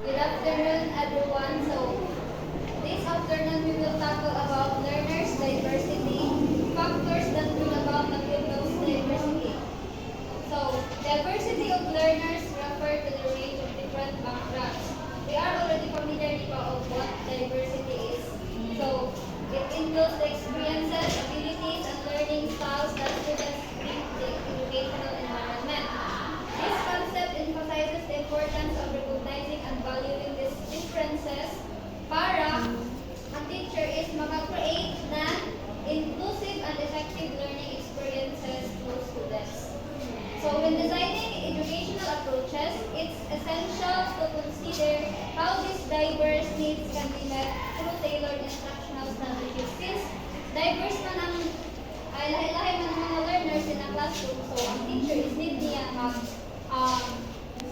Good afternoon, everyone. So, this afternoon we will tackle about learners' diversity, factors that bring about the pupils' diversity. So, diversity of learners refer to the range of different backgrounds. We are already familiar of what diversity is. So, it includes the experiences, abilities, and learning styles that students bring to the educational environment. This concept emphasizes the importance of recognizing and valuing these differences para ang teacher is maka-create ng inclusive and effective learning experiences to students. So when designing educational approaches, it's essential to consider how these diverse needs can be met through tailored instructional strategies. Since diverse man ang ay lahi-lahi man ang mga learners in a classroom, so ang teacher is need niya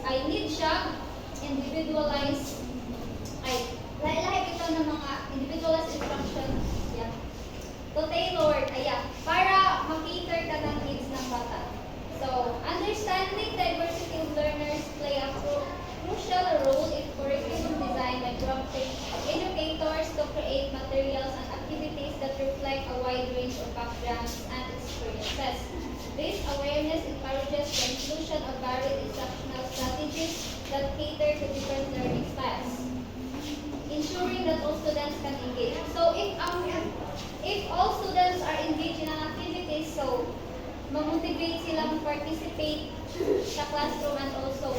I need siya individualized ay lahi-lahi ito ng mga individualized instruction yeah, to tailored para ma-cater ka ng needs ng bata. So, understanding diversity of learners play a crucial role in curriculum design by prompting educators to create materials and activities that reflect a wide range of backgrounds and experiences. This awareness encourages the inclusion of varied instructional strategies that cater to different learning styles, ensuring that all students can engage. So, if all students are engaged in an activity, so ma-motivate sila mag-participate sa classroom and also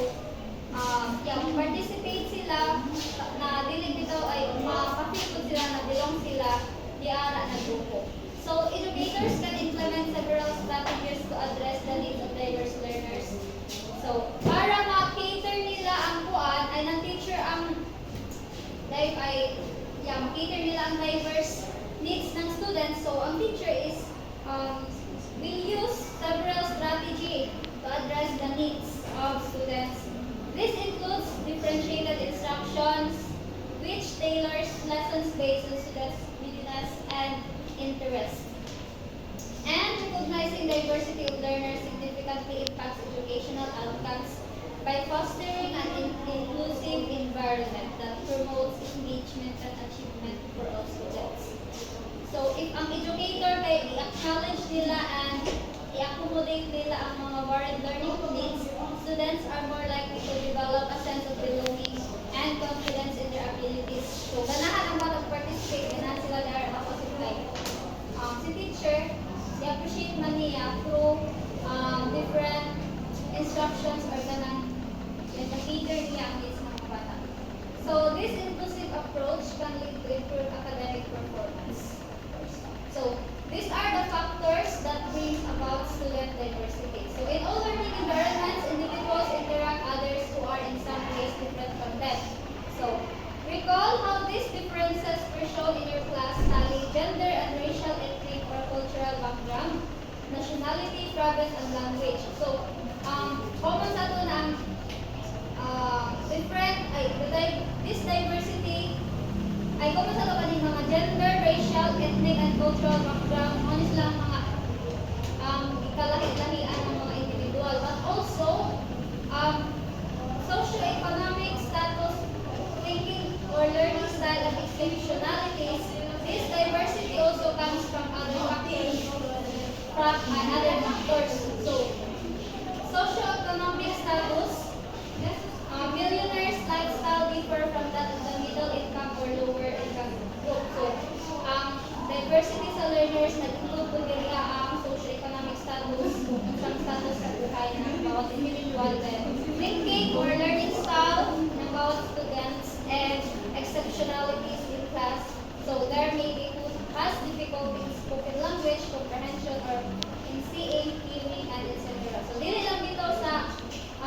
mag-participate sila na dili bitaw ay makapagod sila na belong sila di ara na grupo. So, educators can implement several strategies to address the needs of diverse learners. So, para ma-cater nila ang kuan ay ng teacher ang ma-cater nila ang diverse needs ng students. So, ang teacher is will use several strategies to address the needs of students. This includes differentiated instructions, which tailors lessons based on students' needs and interests. And recognizing diversity of learners significantly impacts educational outcomes by fostering an inclusive environment that promotes engagement and achievement for all students. So, if ang educator kay i-acknowledge nila and i-accommodate nila ang mga varied learning needs, students are more likely to develop a sense of belonging and confidence in their abilities. So, ganahan ang mag-participate, ganahan sila they are makapag-apply. Si teacher, i-appreciate man niya through different instructions or ganang cater niya ang needs ng mga bata. So, this inclusive approach can lead to improved academic performance. So, these are the factors that bring about student diversity. So, in all learning environments, individuals interact others who are in some ways different from them. So, recall how these differences were shown in your class study gender and racial, ethnic, or cultural background, nationality, province, and language. So, common sa ito ng this diversity ay common sa ito kaning mga gender, racial, ethnic, and cultural background. Ano sila ang mga ikalahi-lahian ng mga individual. But also, socio-economic status, thinking, or learning style and exceptionalities. This diversity also comes from other factors. So, socio-economic status, millionaires' lifestyle differ from that of the middle income or lower income group. So, diversity sa learners nag-include po din ang socio-economic status, ang status sa buhay ng bawat individual, thinking or learning style ng bawat students, and exceptionalities in class. So, there may be who has difficulty in spoken language, comprehension, or in seeing, hearing, and etc. So, dili lang dito sa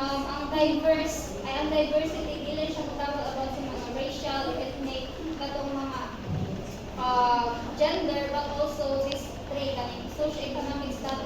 ang diversity, dili siya matawag about sa mga racial, ethnic, katong mga gender, but also this three, socio-economic status